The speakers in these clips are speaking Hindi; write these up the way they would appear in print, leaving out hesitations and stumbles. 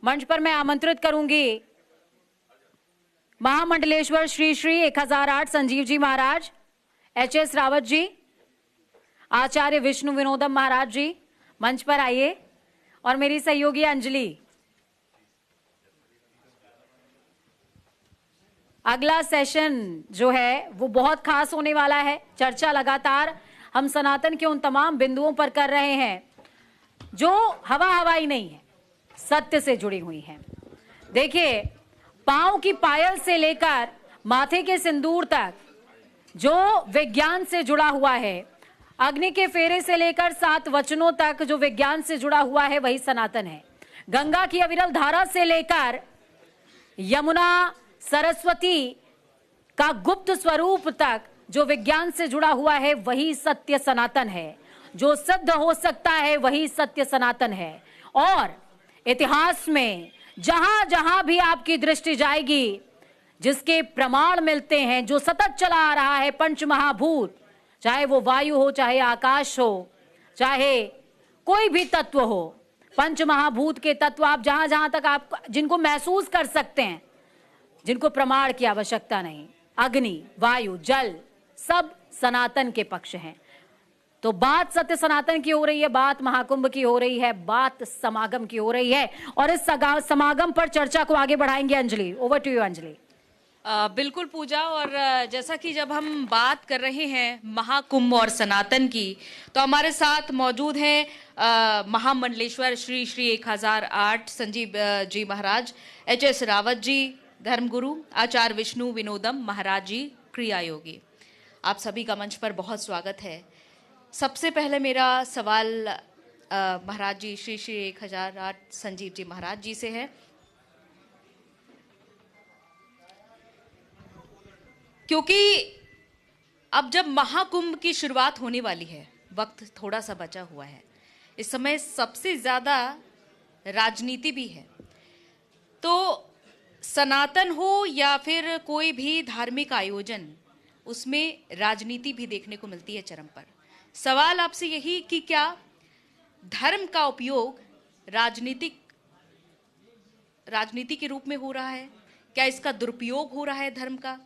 मंच पर मैं आमंत्रित करूंगी महामंडलेश्वर श्री श्री 1008 संजीव जी महाराज, एच.एस. रावत जी, आचार्य विष्णु विनोदम महाराज जी मंच पर आइए, और मेरी सहयोगी अंजलि। अगला सेशन जो है वो बहुत खास होने वाला है। चर्चा लगातार हम सनातन के उन तमाम बिंदुओं पर कर रहे हैं जो हवाई नहीं है, सत्य से जुड़ी हुई हैं। देखिए, पांव की पायल से लेकर माथे के सिंदूर तक जो विज्ञान से जुड़ा हुआ है, अग्नि के फेरे से लेकर 7 वचनों तक जो विज्ञान से जुड़ा हुआ है, वही सनातन है। गंगा की अविरल धारा से लेकर यमुना सरस्वती का गुप्त स्वरूप तक जो विज्ञान से जुड़ा हुआ है, वही सत्य सनातन है। जो सिद्ध हो सकता है वही सत्य सनातन है। और इतिहास में जहां जहां भी आपकी दृष्टि जाएगी, जिसके प्रमाण मिलते हैं, जो सतत चला आ रहा है, पंच महाभूत, चाहे वो वायु हो, चाहे आकाश हो, चाहे कोई भी तत्व हो, पंच महाभूत के तत्व आप जहां जहां तक आप जिनको महसूस कर सकते हैं, जिनको प्रमाण की आवश्यकता नहीं, अग्नि, वायु, जल, सब सनातन के पक्ष हैं। तो बात सत्य सनातन की हो रही है, बात महाकुंभ की हो रही है, बात समागम की हो रही है, और इस समागम पर चर्चा को आगे बढ़ाएंगे Anjali. Over to you Anjali. बिल्कुल पूजा। और जैसा कि जब हम बात कर रहे हैं महाकुंभ और सनातन की, तो हमारे साथ मौजूद हैं महामंडलेश्वर श्री श्री 1008 संजीव जी महाराज, एच.एस. रावत जी धर्मगुरु, आचार्य विष्णु विनोदम महाराज जी क्रिया योगी। आप सभी का मंच पर बहुत स्वागत है। सबसे पहले मेरा सवाल महाराज जी श्री श्री 1008 संजीव जी महाराज जी से है। क्योंकि अब जब महाकुंभ की शुरुआत होने वाली है, वक्त थोड़ा सा बचा हुआ है, इस समय सबसे ज्यादा राजनीति भी है, तो सनातन हो या फिर कोई भी धार्मिक आयोजन, उसमें राजनीति भी देखने को मिलती है चरम पर। सवाल आपसे यही कि क्या धर्म का उपयोग राजनीति के रूप में हो रहा है? क्या इसका दुरुपयोग हो रहा है धर्म का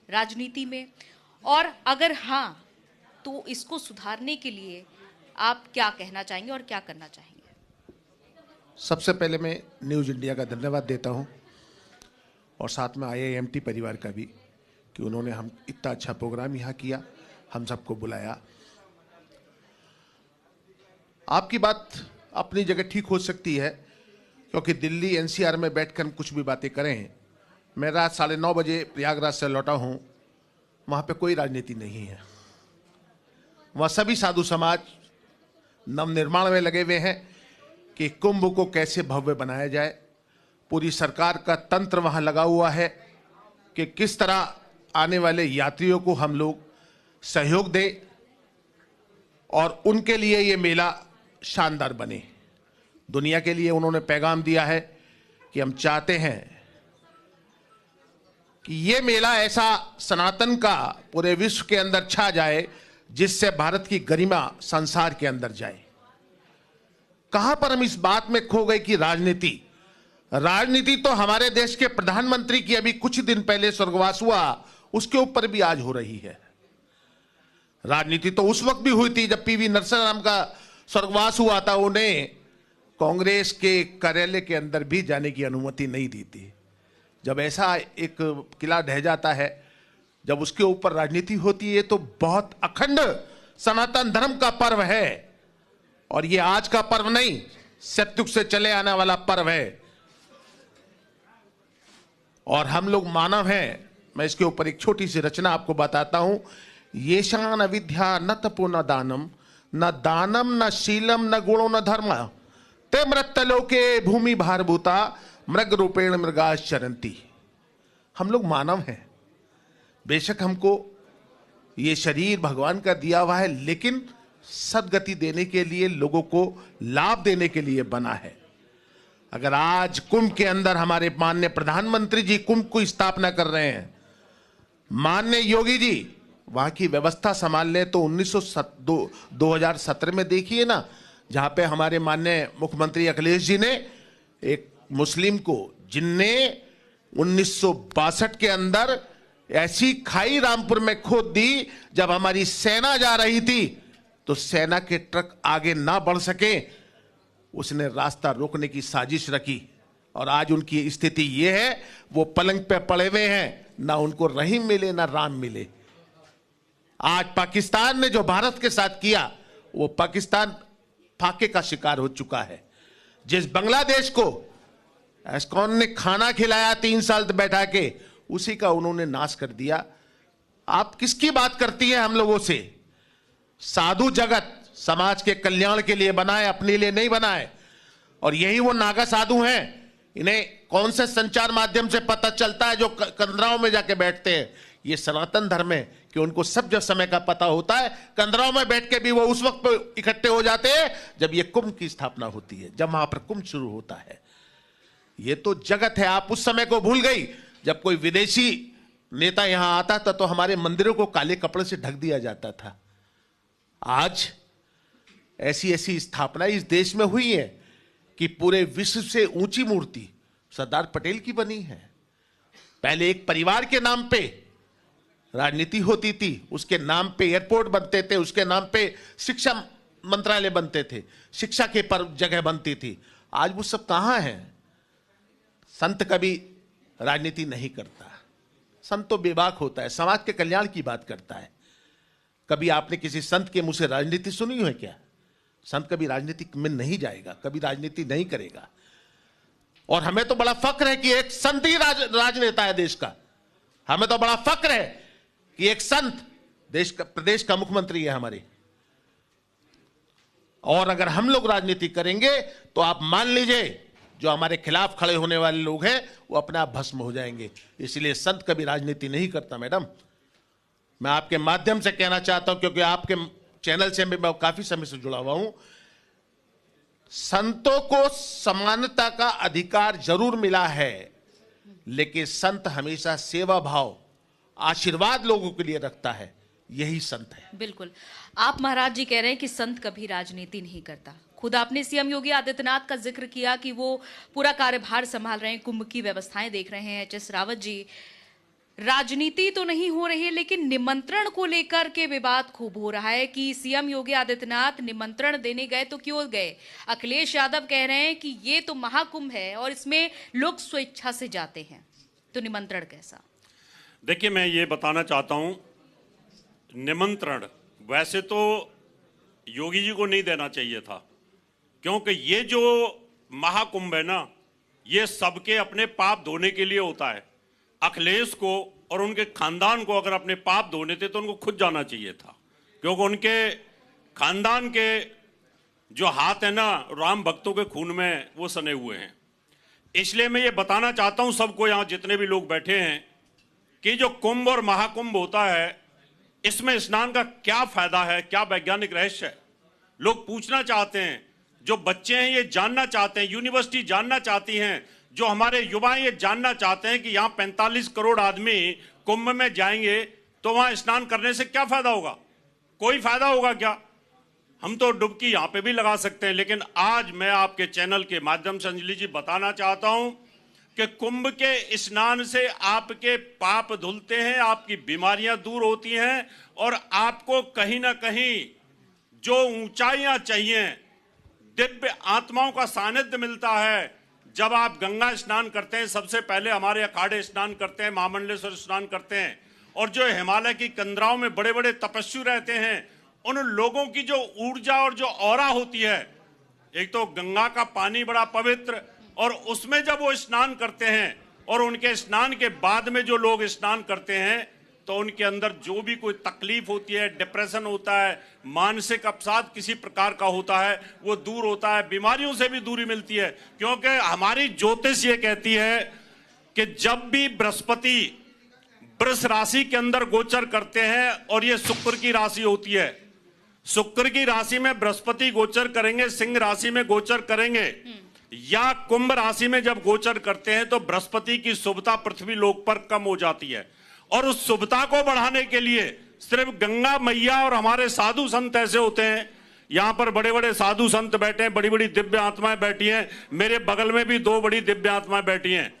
राजनीति में? और अगर हाँ, तो इसको सुधारने के लिए आप क्या कहना चाहेंगे और क्या करना चाहेंगे? सबसे पहले मैं न्यूज़ इंडिया का धन्यवाद देता हूं, और साथ में IIMT परिवार का भी, कि उन्होंने हम इतना अच्छा प्रोग्राम यहाँ किया, हम सबको बुलाया। आपकी बात अपनी जगह ठीक हो सकती है, क्योंकि दिल्ली NCR में बैठकर हम कुछ भी बातें करें। मैं रात 9:30 बजे प्रयागराज से लौटा हूँ, वहाँ पे कोई राजनीति नहीं है। वहाँ सभी साधु समाज नवनिर्माण में लगे हुए हैं कि कुंभ को कैसे भव्य बनाया जाए। पूरी सरकार का तंत्र वहाँ लगा हुआ है कि किस तरह आने वाले यात्रियों को हम लोग सहयोग दें और उनके लिए ये मेला शानदार बने। दुनिया के लिए उन्होंने पैगाम दिया है कि हम चाहते हैं कि ये मेला ऐसा सनातन का पूरे विश्व के अंदर छा जाए, जिससे भारत की गरिमा संसार के अंदर जाए। कहां पर हम इस बात में खो गए कि राजनीति तो हमारे देश के प्रधानमंत्री की अभी कुछ दिन पहले स्वर्गवास हुआ, उसके ऊपर भी आज हो रही है। राजनीति तो उस वक्त भी हुई थी जब PV नरसिम्हा राव का स्वर्गवास हुआ था। उन्हें कांग्रेस के कार्यालय के अंदर भी जाने की अनुमति नहीं दी थी। जब ऐसा एक किला ढह जाता है, जब उसके ऊपर राजनीति होती है, तो बहुत अखंड सनातन धर्म का पर्व है। और ये आज का पर्व नहीं, सतयुग से चले आने वाला पर्व है। और हम लोग मानव हैं। मैं इसके ऊपर एक छोटी सी रचना आपको बताता हूं। येषान अविद्या न तपो न दानम, न दानम न शीलम न गुणो न धर्म, ते मृत्यलोके भूमि भारभूता मृग रूपेण मृगाश्च चरन्ति। हम लोग मानव हैं। बेशक हमको ये शरीर भगवान का दिया हुआ है, लेकिन सदगति देने के लिए, लोगों को लाभ देने के लिए बना है। अगर आज कुंभ के अंदर हमारे माननीय प्रधानमंत्री जी कुंभ को स्थापना कर रहे हैं, माननीय योगी जी वहां की व्यवस्था संभाल ले, तो 2017 में देखिए ना, जहां पे हमारे माननीय मुख्यमंत्री अखिलेश जी ने एक मुस्लिम को, जिनने 1962 के अंदर ऐसी खाई रामपुर में खोद दी, जब हमारी सेना जा रही थी तो सेना के ट्रक आगे ना बढ़ सके, उसने रास्ता रोकने की साजिश रखी। और आज उनकी स्थिति यह है, वो पलंग पे पड़े हुए हैं, ना उनको रहीम मिले ना राम मिले। आज पाकिस्तान ने जो भारत के साथ किया, वो पाकिस्तान फाके का शिकार हो चुका है। जिस बांग्लादेश को एस्कॉन ने खाना खिलाया 3 साल बैठा के, उसी का उन्होंने नाश कर दिया। आप किसकी बात करती है हम लोगों से? साधु जगत समाज के कल्याण के लिए बनाए, अपने लिए नहीं बनाए। और यही वो नागा साधु हैं। इन्हें कौन से संचार माध्यम से पता चलता है जो कंदराओं में जाके बैठते हैं? ये सनातन धर्म है कि उनको सब जब समय का पता होता है। कंदराओं में बैठ के भी वो उस वक्त पर इकट्ठे हो जाते हैं जब ये कुंभ की स्थापना होती है, जब वहां पर कुंभ शुरू होता है। ये तो जगत है। आप उस समय को भूल गई जब कोई विदेशी नेता यहां आता था तो हमारे मंदिरों को काले कपड़े से ढक दिया जाता था। आज ऐसी ऐसी स्थापना इस देश में हुई है कि पूरे विश्व से ऊंची मूर्ति सरदार पटेल की बनी है। पहले एक परिवार के नाम पे राजनीति होती थी, उसके नाम पे एयरपोर्ट बनते थे, उसके नाम पे शिक्षा मंत्रालय बनते थे, शिक्षा के पर जगह बनती थी। आज वो सब कहां है? संत कभी राजनीति नहीं करता। संत तो बेबाक होता है, समाज के कल्याण की बात करता है। कभी आपने किसी संत के मुंह से राजनीति सुनी है क्या? संत कभी राजनीति में नहीं जाएगा, कभी राजनीति नहीं करेगा। और हमें तो बड़ा फक्र है कि एक संत ही राजनेता है देश का। हमें तो बड़ा फक्र है कि एक संत देश का, प्रदेश का मुख्यमंत्री है हमारे। और अगर हम लोग राजनीति करेंगे तो आप मान लीजिए जो हमारे खिलाफ खड़े होने वाले लोग हैं वो अपने आप भस्म हो जाएंगे। इसलिए संत कभी राजनीति नहीं करता। मैडम, मैं आपके माध्यम से कहना चाहता हूं, क्योंकि आपके चैनल से मैं काफी समय से जुड़ा हुआ हूं, संतों को समानता का अधिकार जरूर मिला है, लेकिन संत हमेशा सेवा भाव, आशीर्वाद लोगों के लिए रखता है। यही संत है। बिल्कुल। आप महाराज जी कह रहे हैं कि संत कभी राजनीति नहीं करता। खुद आपने सीएम योगी आदित्यनाथ का जिक्र किया कि वो पूरा कार्यभार संभाल रहे हैं, कुंभ की व्यवस्थाएं देख रहे हैं। एच.एस. रावत जी, राजनीति तो नहीं हो रही है, लेकिन निमंत्रण को लेकर के विवाद खूब हो रहा है कि सीएम योगी आदित्यनाथ निमंत्रण देने गए तो क्यों गए। अखिलेश यादव कह रहे हैं कि ये तो महाकुंभ है और इसमें लोग स्वेच्छा से जाते हैं, तो निमंत्रण कैसा? देखिए, मैं ये बताना चाहता हूं, निमंत्रण वैसे तो योगी जी को नहीं देना चाहिए था, क्योंकि ये जो महाकुंभ है ना, ये सबके अपने पाप धोने के लिए होता है। अखिलेश को और उनके खानदान को अगर अपने पाप धोने थे तो उनको खुद जाना चाहिए था, क्योंकि उनके खानदान के जो हाथ है ना, राम भक्तों के खून में वो सने हुए हैं। इसलिए मैं ये बताना चाहता हूं सबको, यहां जितने भी लोग बैठे हैं, कि जो कुंभ और महाकुंभ होता है, इसमें स्नान का क्या फायदा है, क्या वैज्ञानिक रहस्य है, लोग पूछना चाहते हैं। जो बच्चे हैं ये जानना चाहते हैं, यूनिवर्सिटी जानना चाहती हैं, जो हमारे युवा ये जानना चाहते हैं कि यहाँ 45 करोड़ आदमी कुंभ में जाएंगे तो वहां स्नान करने से क्या फायदा होगा? कोई फायदा होगा क्या? हम तो डुबकी यहां पे भी लगा सकते हैं। लेकिन आज मैं आपके चैनल के माध्यम से अंजलि जी बताना चाहता हूं कि कुंभ के स्नान से आपके पाप धुलते हैं, आपकी बीमारियां दूर होती हैं, और आपको कहीं ना कहीं जो ऊंचाइयां चाहिए, दिव्य आत्माओं का सानिध्य मिलता है। जब आप गंगा स्नान करते हैं, सबसे पहले हमारे अखाड़े स्नान करते हैं, महामंडलेश्वर स्नान करते हैं, और जो हिमालय की कंदराओं में बड़े बड़े तपस्वी रहते हैं, उन लोगों की जो ऊर्जा और जो ऑरा होती है, एक तो गंगा का पानी बड़ा पवित्र, और उसमें जब वो स्नान करते हैं और उनके स्नान के बाद में जो लोग स्नान करते हैं तो उनके अंदर जो भी कोई तकलीफ होती है, डिप्रेशन होता है, मानसिक अवसाद किसी प्रकार का होता है, वो दूर होता है, बीमारियों से भी दूरी मिलती है। क्योंकि हमारी ज्योतिष ये कहती है कि जब भी बृहस्पति वृष राशि के अंदर गोचर करते हैं, और ये शुक्र की राशि होती है, शुक्र की राशि में बृहस्पति गोचर करेंगे, सिंह राशि में गोचर करेंगे, या कुंभ राशि में जब गोचर करते हैं, तो बृहस्पति की शुभता पृथ्वी लोक पर कम हो जाती है। और उस शुभता को बढ़ाने के लिए सिर्फ गंगा मैया और हमारे साधु संत ऐसे होते हैं यहाँ पर बड़े बड़े साधु संत बैठे हैं, बड़ी बड़ी दिव्य आत्माएं बैठी हैं, मेरे बगल में भी 2 बड़ी दिव्य आत्माएं बैठी हैं।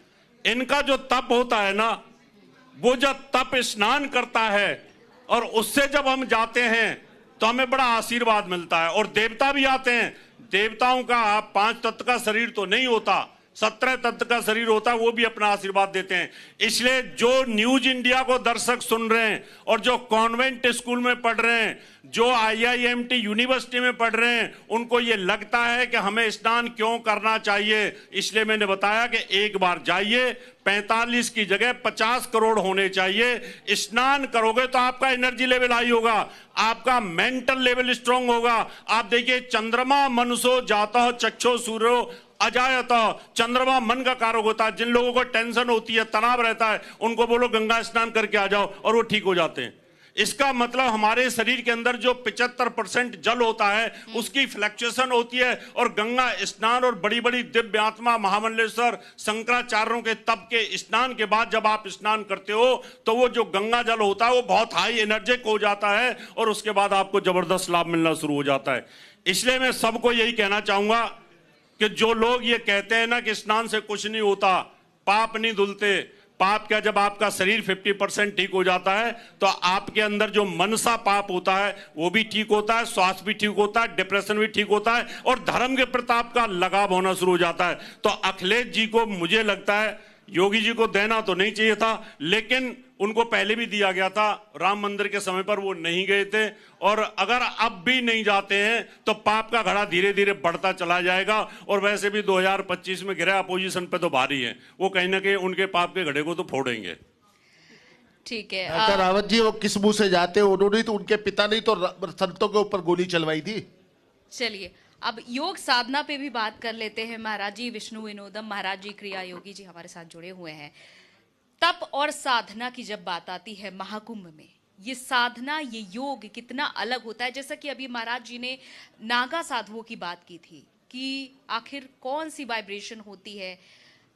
इनका जो तप होता है ना, वो जब तप स्नान करता है और उससे जब हम जाते हैं तो हमें बड़ा आशीर्वाद मिलता है। और देवता भी आते हैं। देवताओं का 5 तत्व का शरीर तो नहीं होता, 17 तत्व का शरीर होता है, वो भी अपना आशीर्वाद देते हैं। इसलिए जो न्यूज इंडिया को दर्शक सुन रहे हैं और जो कॉन्वेंट स्कूल में पढ़ रहे हैं, जो IIMT यूनिवर्सिटी में पढ़ रहे हैं, उनको ये लगता है कि हमें स्नान क्यों करना चाहिए। इसलिए मैंने बताया कि एक बार जाइए, 45 की जगह 50 करोड़ होने चाहिए। स्नान करोगे तो आपका एनर्जी लेवल हाई होगा, आपका मेंटल लेवल स्ट्रांग होगा। आप देखिए, चंद्रमा मनुष्यो जाता हो चक्षो सूर्यो अजायता, चंद्रमा मन का कारक होता है। जिन लोगों को टेंशन होती है, तनाव रहता है, उनको बोलो गंगा स्नान करके आ जाओ और वो ठीक हो जाते हैं। इसका मतलब हमारे शरीर के अंदर जो 75% जल होता है उसकी फ्लक्चुएशन होती है। और गंगा स्नान और बड़ी बड़ी दिव्य आत्मा महामंडलेश्वर शंकराचार्यों के तप के स्नान के बाद जब आप स्नान करते हो तो वो जो गंगा जल होता है वो बहुत हाई एनर्जिक हो जाता है और उसके बाद आपको जबरदस्त लाभ मिलना शुरू हो जाता है। इसलिए मैं सबको यही कहना चाहूंगा कि जो लोग ये कहते हैं ना कि स्नान से कुछ नहीं होता, पाप नहीं धुलते, पाप क्या, जब आपका शरीर 50% ठीक हो जाता है तो आपके अंदर जो मनसा पाप होता है वो भी ठीक होता है, स्वास्थ्य भी ठीक होता है, डिप्रेशन भी ठीक होता है और धर्म के प्रति आपका लगाव होना शुरू हो जाता है। तो अखिलेश जी को मुझे लगता है योगी जी को देना तो नहीं चाहिए था, लेकिन उनको पहले भी दिया गया था। राम मंदिर के समय पर वो नहीं गए थे और अगर अब भी नहीं जाते हैं तो पाप का घड़ा धीरे धीरे बढ़ता चला जाएगा। और वैसे भी 2025 में गिरा अपोजिशन पे तो भारी है, वो कहीं ना कहीं उनके पाप के घड़े को तो फोड़ेंगे। ठीक है। रावत जी वो किस मुंह से जाते, उन्होंने तो उनके पिता ने तो संतों के ऊपर गोली चलवाई थी। चलिए अब योग साधना पे भी बात कर लेते हैं। महाराज जी विष्णु विनोदम महाराज जी क्रिया योगी जी हमारे साथ जुड़े हुए हैं। तप और साधना की जब बात आती है महाकुंभ में, ये साधना ये योग कितना अलग होता है। जैसा कि अभी महाराज जी ने नागा साधुओं की बात की थी कि आखिर कौन सी वाइब्रेशन होती है,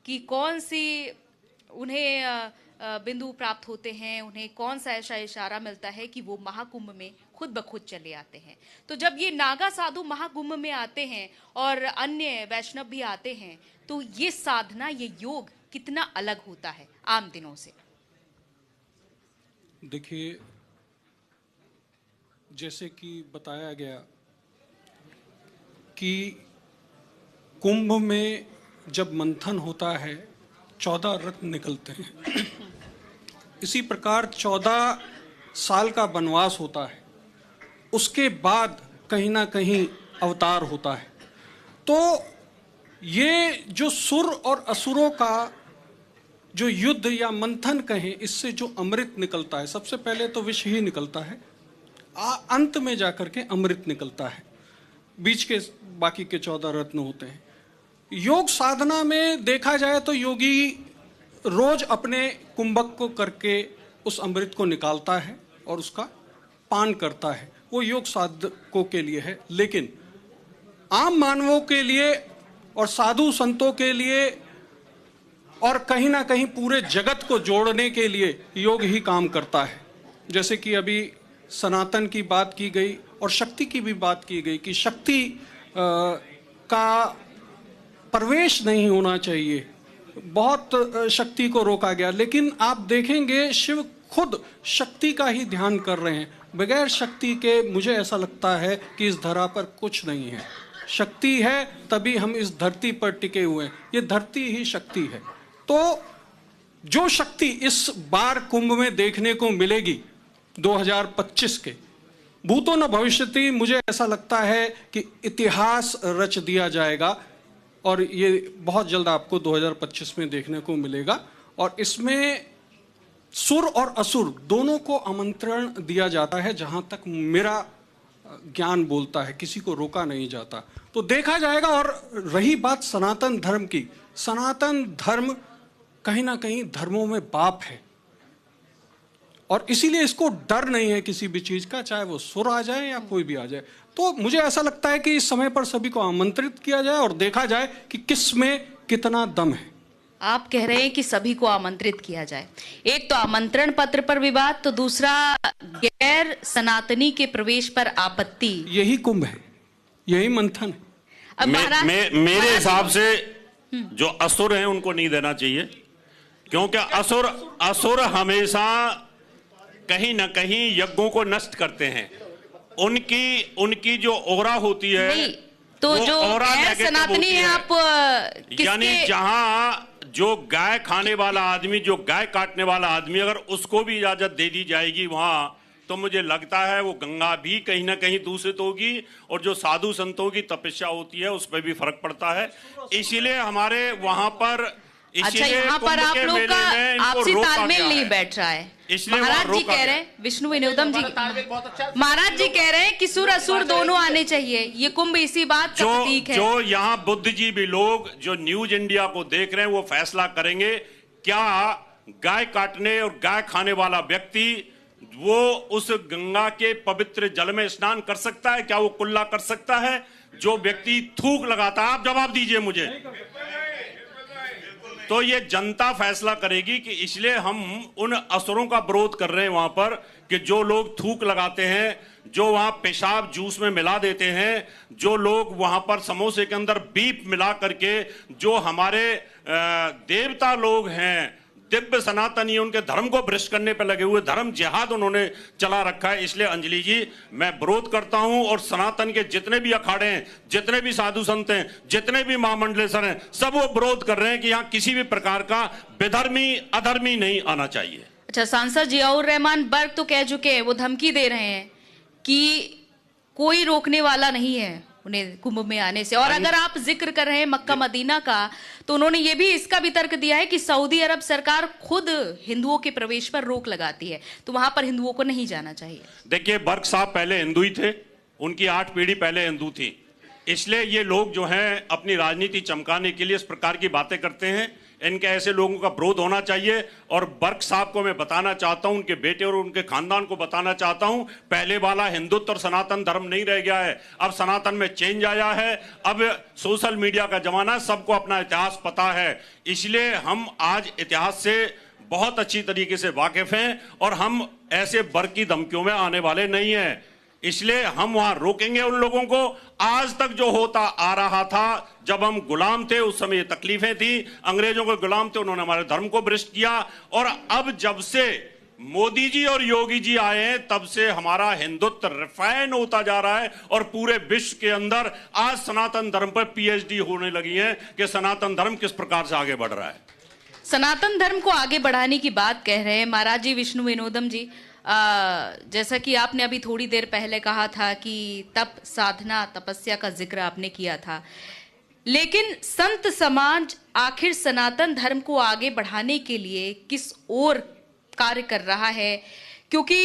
कि कौन सी उन्हें बिंदु प्राप्त होते हैं, उन्हें कौन सा ऐसा इशारा मिलता है कि वो महाकुंभ में खुद ब खुद चले आते हैं। तो जब ये नागा साधु महाकुंभ में आते हैं और अन्य वैष्णव भी आते हैं तो ये साधना ये योग कितना अलग होता है आम दिनों से। देखिए, जैसे कि बताया गया कि कुंभ में जब मंथन होता है 14 रत्न निकलते हैं। इसी प्रकार 14 साल का वनवास होता है, उसके बाद कहीं ना कहीं अवतार होता है। तो ये जो सुर और असुरों का जो युद्ध या मंथन कहें, इससे जो अमृत निकलता है, सबसे पहले तो विष ही निकलता है, अंत में जाकर के अमृत निकलता है, बीच के बाकी के 14 रत्न होते हैं। योग साधना में देखा जाए तो योगी रोज अपने कुंभक को करके उस अमृत को निकालता है और उसका पान करता है, वो योग साधकों के लिए है। लेकिन आम मानवों के लिए और साधु संतों के लिए और कहीं ना कहीं पूरे जगत को जोड़ने के लिए योग ही काम करता है। जैसे कि अभी सनातन की बात की गई और शक्ति की भी बात की गई कि शक्ति का प्रवेश नहीं होना चाहिए, बहुत शक्ति को रोका गया। लेकिन आप देखेंगे शिव खुद शक्ति का ही ध्यान कर रहे हैं। बगैर शक्ति के मुझे ऐसा लगता है कि इस धरा पर कुछ नहीं है। शक्ति है तभी हम इस धरती पर टिके हुए हैं, ये धरती ही शक्ति है। तो जो शक्ति इस बार कुंभ में देखने को मिलेगी 2025 के, भूतो न भविष्यति, मुझे ऐसा लगता है कि इतिहास रच दिया जाएगा और ये बहुत जल्द आपको 2025 में देखने को मिलेगा। और इसमें सुर और असुर दोनों को आमंत्रण दिया जाता है, जहां तक मेरा ज्ञान बोलता है, किसी को रोका नहीं जाता। तो देखा जाएगा। और रही बात सनातन धर्म की, सनातन धर्म कहीं ना कहीं धर्मों में बाप है और इसीलिए इसको डर नहीं है किसी भी चीज का, चाहे वो सुर आ जाए या कोई भी आ जाए। तो मुझे ऐसा लगता है कि इस समय पर सभी को आमंत्रित किया जाए और देखा जाए कि किस में कितना दम है। आप कह रहे हैं कि सभी को आमंत्रित किया जाए। एक तो आमंत्रण पत्र पर विवाद, तो दूसरा गैर सनातनी के प्रवेश पर आपत्ति। यही कुंभ है। यही मंथन है। अब महाराज मेरे हिसाब से जो असुर हैं उनको नहीं देना चाहिए, क्योंकि असुर हमेशा कहीं ना कहीं यज्ञों को नष्ट करते हैं। उनकी जो ओरा होती है नहीं, तो जो सनातनी है आप यानी जहां जो गाय खाने वाला आदमी, जो गाय काटने वाला आदमी, अगर उसको भी इजाजत दे दी जाएगी वहां, तो मुझे लगता है वो गंगा भी कहीं ना कहीं दूषित होगी, और जो साधु संतों की तपस्या होती है उस पर भी फर्क पड़ता है। इसीलिए हमारे वहां पर, अच्छा, यहाँ पर आप लोग का आपसी तालमेल नहीं बैठ रहा है। महाराज जी कह रहे हैं, विष्णु विनोदम जी महाराज जी कह रहे हैं कि सुर असुर दोनों आने चाहिए, ये कुंभ इसी बात का प्रतीक है। जो यहाँ बुद्धिजीवी लोग जो न्यूज इंडिया को देख रहे हैं वो फैसला करेंगे, क्या गाय काटने और गाय खाने वाला व्यक्ति वो उस गंगा के पवित्र जल में स्नान कर सकता है? क्या वो कुल्ला कर सकता है? जो व्यक्ति थूक लगाता है, आप जवाब दीजिए मुझे। तो ये जनता फैसला करेगी कि इसलिए हम उन असुरों का विरोध कर रहे हैं वहां पर, कि जो लोग थूक लगाते हैं, जो वहां पेशाब जूस में मिला देते हैं, जो लोग वहां पर समोसे के अंदर बीफ मिला करके, जो हमारे देवता लोग हैं, दिव्य सनातनी, उनके धर्म को भ्रष्ट करने पर लगे हुए, धर्म जिहाद उन्होंने चला रखा है। इसलिए अंजलि जी, मैं विरोध करता हूं, और सनातन के जितने भी अखाड़े हैं, जितने भी साधु संत हैं, जितने भी महामंडलेश्वर हैं, सब वो विरोध कर रहे हैं कि यहाँ किसी भी प्रकार का बेधर्मी अधर्मी नहीं आना चाहिए। अच्छा, सांसद जियाउर रहमान बर्क तो कह चुके हैं, वो धमकी दे रहे हैं कि कोई रोकने वाला नहीं है उन्हें कुंभ में आने से। और अगर आप जिक्र कर रहे हैं मक्का मदीना का, तो उन्होंने ये भी इसका भी तर्क दिया है कि सऊदी अरब सरकार खुद हिंदुओं के प्रवेश पर रोक लगाती है, तो वहां पर हिंदुओं को नहीं जाना चाहिए। देखिए, बर्क साहब पहले हिंदू ही थे, उनकी 8 पीढ़ी पहले हिंदू थी, इसलिए ये लोग जो हैं अपनी राजनीति चमकाने के लिए इस प्रकार की बातें करते हैं। इनके ऐसे लोगों का विरोध होना चाहिए। और बर्क साहब को मैं बताना चाहता हूं, उनके बेटे और उनके खानदान को बताना चाहता हूं, पहले वाला हिंदुत्व और सनातन धर्म नहीं रह गया है। अब सनातन में चेंज आया है, अब सोशल मीडिया का जमाना, सबको अपना इतिहास पता है। इसलिए हम आज इतिहास से बहुत अच्छी तरीके से वाकिफ हैं, और हम ऐसे बर्क की धमकियों में आने वाले नहीं हैं। इसलिए हम वहां रोकेंगे उन लोगों को। आज तक जो होता आ रहा था, जब हम गुलाम थे उस समय ये तकलीफें थी, अंग्रेजों के गुलाम थे, उन्होंने हमारे धर्म को भ्रष्ट किया। और अब जब से मोदी जी और योगी जी आए हैं, तब से हमारा हिंदुत्व रिफाइन होता जा रहा है, और पूरे विश्व के अंदर आज सनातन धर्म पर पीएचडी होने लगी है कि सनातन धर्म किस प्रकार से आगे बढ़ रहा है। सनातन धर्म को आगे बढ़ाने की बात कह रहे हैं महाराज जी विष्णु विनोदम जी। जैसा कि आपने अभी थोड़ी देर पहले कहा था कि तप, साधना, तपस्या का जिक्र आपने किया था, लेकिन संत समाज आखिर सनातन धर्म को आगे बढ़ाने के लिए किस ओर कार्य कर रहा है? क्योंकि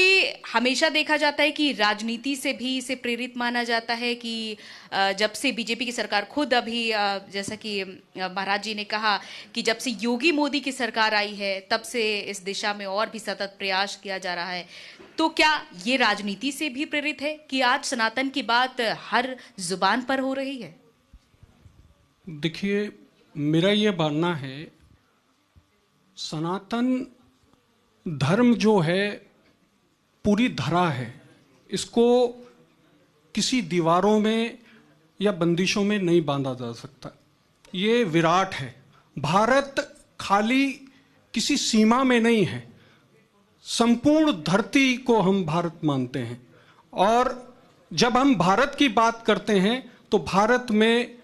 हमेशा देखा जाता है कि राजनीति से भी इसे प्रेरित माना जाता है कि जब से बीजेपी की सरकार खुद अभी जैसा कि महाराज जी ने कहा कि जब से योगी मोदी की सरकार आई है, तब से इस दिशा में और भी सतत प्रयास किया जा रहा है। तो क्या ये राजनीति से भी प्रेरित है कि आज सनातन की बात हर जुबान पर हो रही है? देखिए, मेरा ये मानना है, सनातन धर्म जो है पूरी धरा है, इसको किसी दीवारों में या बंदिशों में नहीं बांधा जा सकता। ये विराट है। भारत खाली किसी सीमा में नहीं है, संपूर्ण धरती को हम भारत मानते हैं। और जब हम भारत की बात करते हैं तो भारत में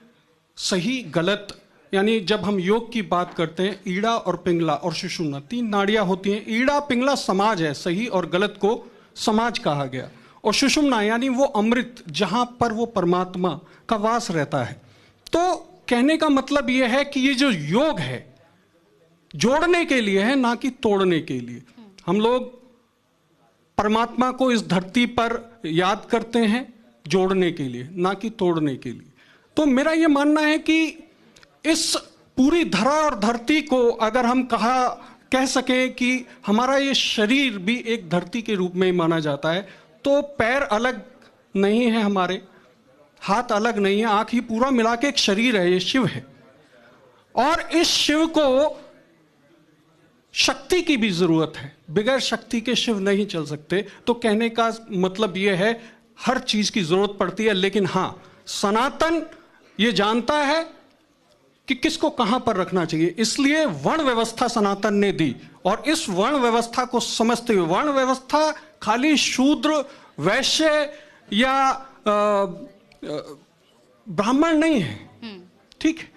सही गलत, यानी जब हम योग की बात करते हैं, ईड़ा और पिंगला और सुषुम्ना 3 नाड़ियां होती हैं। ईड़ा पिंगला समाज है, सही और गलत को समाज कहा गया, और सुषुम्ना यानी वो अमृत जहां पर वो परमात्मा का वास रहता है। तो कहने का मतलब ये है कि ये जो योग है जोड़ने के लिए है, ना कि तोड़ने के लिए। हम लोग परमात्मा को इस धरती पर याद करते हैं जोड़ने के लिए, ना कि तोड़ने के लिए। तो मेरा ये मानना है कि इस पूरी धरा और धरती को अगर हम कह सकें कि हमारा ये शरीर भी एक धरती के रूप में ही माना जाता है, तो पैर अलग नहीं है, हमारे हाथ अलग नहीं है, आंख ही पूरा मिला के एक शरीर है, ये शिव है। और इस शिव को शक्ति की भी जरूरत है, बगैर शक्ति के शिव नहीं चल सकते। तो कहने का मतलब ये है, हर चीज की जरूरत पड़ती है, लेकिन हाँ, सनातन ये जानता है कि किसको कहां पर रखना चाहिए, इसलिए वर्ण व्यवस्था सनातन ने दी। और इस वर्ण व्यवस्था को समझते हुए, वर्ण व्यवस्था खाली शूद्र, वैश्य या ब्राह्मण नहीं है, ठीक है,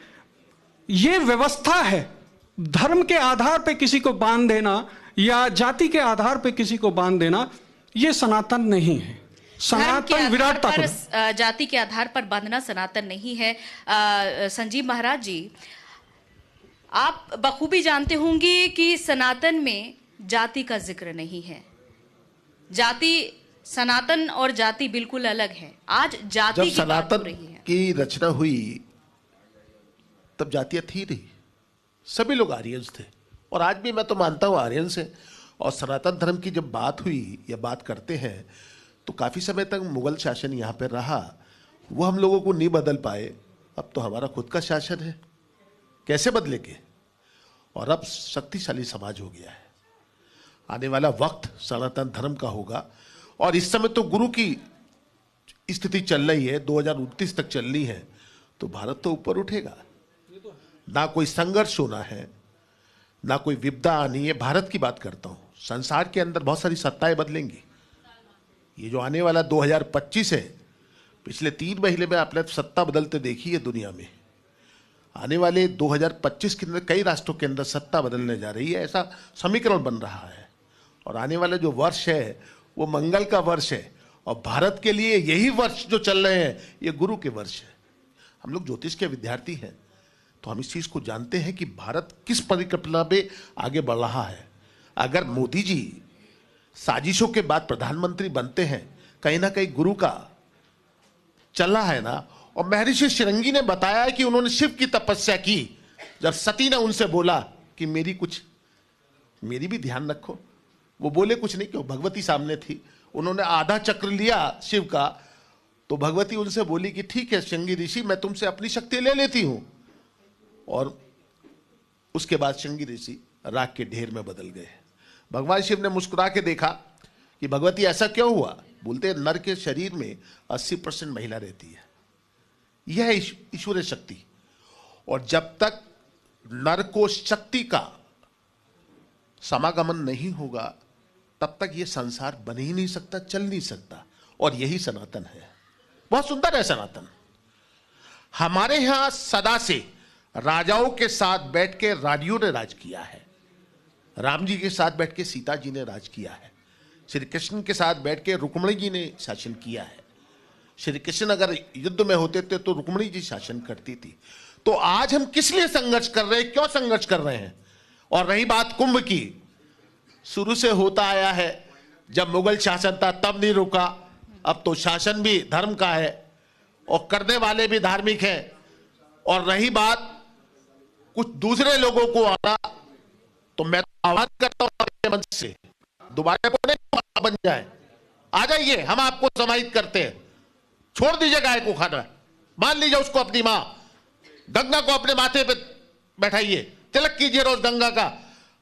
ये व्यवस्था है। धर्म के आधार पे किसी को बांध देना या जाति के आधार पे किसी को बांध देना, ये सनातन नहीं है। सनातन विराटता को, जाति के आधार पर बांधना सनातन नहीं है। संजीव महाराज जी, आप बखूबी जानते होंगे कि सनातन में जाति का जिक्र नहीं है। जाति, सनातन और जाति बिल्कुल अलग है। आज जाति की बात हो रही है। की रचना हुई तब जातियां थी नहीं, सभी लोग आर्यंस थे, और आज भी मैं तो मानता हूं आर्यंस है। और सनातन धर्म की जब बात हुई या बात करते हैं तो काफी समय तक मुगल शासन यहां पर रहा, वो हम लोगों को नहीं बदल पाए। अब तो हमारा खुद का शासन है, कैसे बदलेंगे? और अब शक्तिशाली समाज हो गया है। आने वाला वक्त सनातन धर्म का होगा। और इस समय तो गुरु की स्थिति चल रही है, 2029 तक चलनी है, तो भारत तो ऊपर उठेगा। ना कोई संघर्ष होना है, ना कोई विपदा आनी है। भारत की बात करता हूं, संसार के अंदर बहुत सारी सत्ताएं बदलेंगी। ये जो आने वाला 2025 है, पिछले 3 महीने में आपने सत्ता बदलते देखी है दुनिया में। आने वाले 2025 के अंदर कई राष्ट्रों के अंदर सत्ता बदलने जा रही है, ऐसा समीकरण बन रहा है। और आने वाला जो वर्ष है वो मंगल का वर्ष है, और भारत के लिए यही वर्ष जो चल रहे हैं ये गुरु के वर्ष है। हम लोग ज्योतिष के विद्यार्थी हैं तो हम इस चीज को जानते हैं कि भारत किस परिकल्पना में आगे बढ़ रहा है। अगर मोदी जी साजिशों के बाद प्रधानमंत्री बनते हैं, कहीं ना कहीं गुरु का चल रहा है ना। और महर्षि श्रृंगी ने बताया है कि उन्होंने शिव की तपस्या की, जब सती ने उनसे बोला कि मेरी भी ध्यान रखो, वो बोले कुछ नहीं, क्यों, भगवती सामने थी, उन्होंने आधा चक्र लिया शिव का, तो भगवती उनसे बोली कि ठीक है श्रृंगी ऋषि, मैं तुमसे अपनी शक्ति ले लेती हूं। और उसके बाद श्रृंगी ऋषि राख के ढेर में बदल गए। भगवान शिव ने मुस्कुरा के देखा कि भगवती ऐसा क्यों हुआ? बोलते नर के शरीर में 80% महिला रहती है, यह है ईश्वरीय शक्ति। और जब तक नर को शक्ति का समागमन नहीं होगा तब तक यह संसार बन ही नहीं सकता, चल नहीं सकता। और यही सनातन है। बहुत सुंदर है सनातन। हमारे यहां सदा से राजाओं के साथ बैठ के रानियों ने राज किया है। राम जी के साथ बैठ के सीता जी ने राज किया है। श्री कृष्ण के साथ बैठ के रुक्मिणी जी ने शासन किया है। श्री कृष्ण अगर युद्ध में होते थे तो रुक्मिणी जी शासन करती थी। तो आज हम किस लिए संघर्ष कर रहे हैं, क्यों संघर्ष कर रहे हैं? और रही बात कुंभ की, शुरू से होता आया है, जब मुगल शासन था तब नहीं रुका, अब तो शासन भी धर्म का है और करने वाले भी धार्मिक हैं। और रही बात कुछ दूसरे लोगों को आना, तो मैं आह्वान करता हूं अपने मंच से, दोबारा बन जाए, आ जाइए, हम आपको समाहित करते हैं। छोड़ दीजिए गाय को खाना, मान लीजिए उसको अपनी मां, गंगा को अपने माथे पे बैठाइए, तिलक कीजिए रोज गंगा का।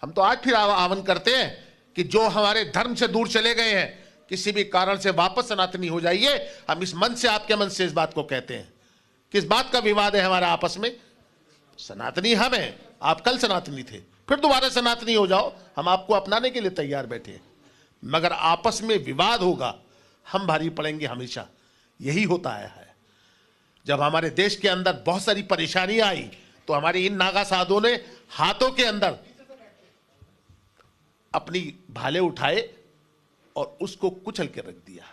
हम तो आज फिर आह्वान करते हैं कि जो हमारे धर्म से दूर चले गए हैं, किसी भी कारण से वापस सनातनी हो जाइए। हम इस मन से, आपके मन से इस बात को कहते हैं। किस बात का विवाद है हमारा आपस में? सनातनी हम हैं, आप कल सनातनी थे, फिर दोबारा सनातनी हो जाओ, हम आपको अपनाने के लिए तैयार बैठे। मगर आपस में विवाद होगा, हम भारी पड़ेंगे हमेशा। यही होता आया है। जब हमारे देश के अंदर बहुत सारी परेशानियां आई तो हमारे इन नागा साधुओं ने हाथों के अंदर अपनी भाले उठाए और उसको कुचल के रख दिया।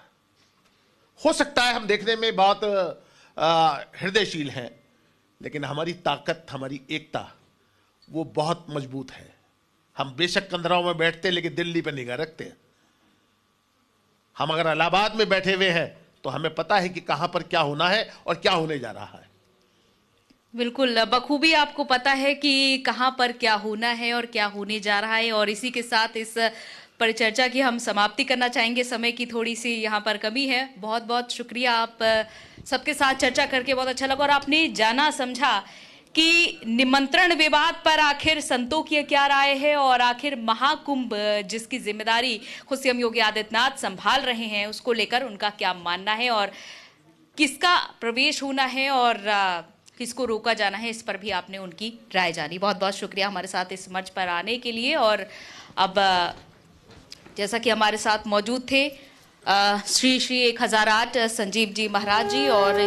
हो सकता है हम देखने में बहुत हृदयशील हैं, लेकिन हमारी ताकत, हमारी एकता वो बहुत मजबूत है। हम बेशक कंदराओं में बैठते हैं लेकिन दिल्ली पर निगाह रखते हैं। हम अगर इलाहाबाद में बैठे हुए हैं तो हमें पता है कि कहां पर क्या होना है और क्या होने जा रहा है। बिल्कुल बखूबी आपको पता है कि कहां पर क्या होना है और क्या होने जा रहा है। और इसी के साथ इस परिचर्चा की हम समाप्ति करना चाहेंगे। समय की थोड़ी सी यहाँ पर कमी है। बहुत बहुत शुक्रिया, आप सबके साथ चर्चा करके बहुत अच्छा लगा और आपने जाना समझा कि निमंत्रण विवाद पर आखिर संतों की क्या राय है और आखिर महाकुंभ जिसकी जिम्मेदारी खुद सीएम योगी आदित्यनाथ संभाल रहे हैं उसको लेकर उनका क्या मानना है और किसका प्रवेश होना है और किसको रोका जाना है, इस पर भी आपने उनकी राय जानी। बहुत बहुत शुक्रिया हमारे साथ इस मंच पर आने के लिए। और अब जैसा कि हमारे साथ मौजूद थे श्री श्री 1008 संजीव जी महाराज जी और